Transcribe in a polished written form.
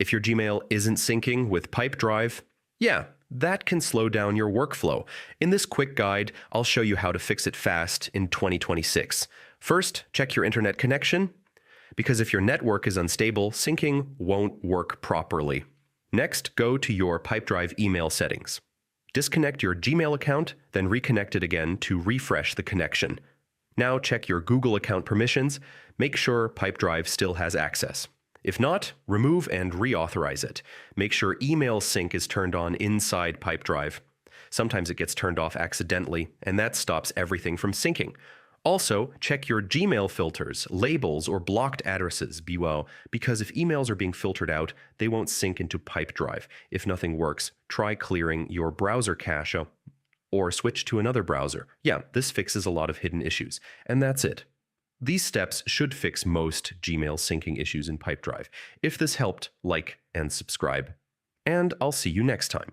If your Gmail isn't syncing with Pipedrive, yeah, that can slow down your workflow. In this quick guide, I'll show you how to fix it fast in 2026. First, check your internet connection, because if your network is unstable, syncing won't work properly. Next, go to your Pipedrive email settings. Disconnect your Gmail account, then reconnect it again to refresh the connection. Now check your Google account permissions. Make sure Pipedrive still has access. If not, remove and reauthorize it. Make sure email sync is turned on inside Pipedrive. Sometimes it gets turned off accidentally, and that stops everything from syncing. Also, check your Gmail filters, labels, or blocked addresses, because if emails are being filtered out, they won't sync into Pipedrive. If nothing works, try clearing your browser cache or switch to another browser. Yeah, this fixes a lot of hidden issues. And that's it. These steps should fix most Gmail syncing issues in Pipedrive. If this helped, like and subscribe. And I'll see you next time.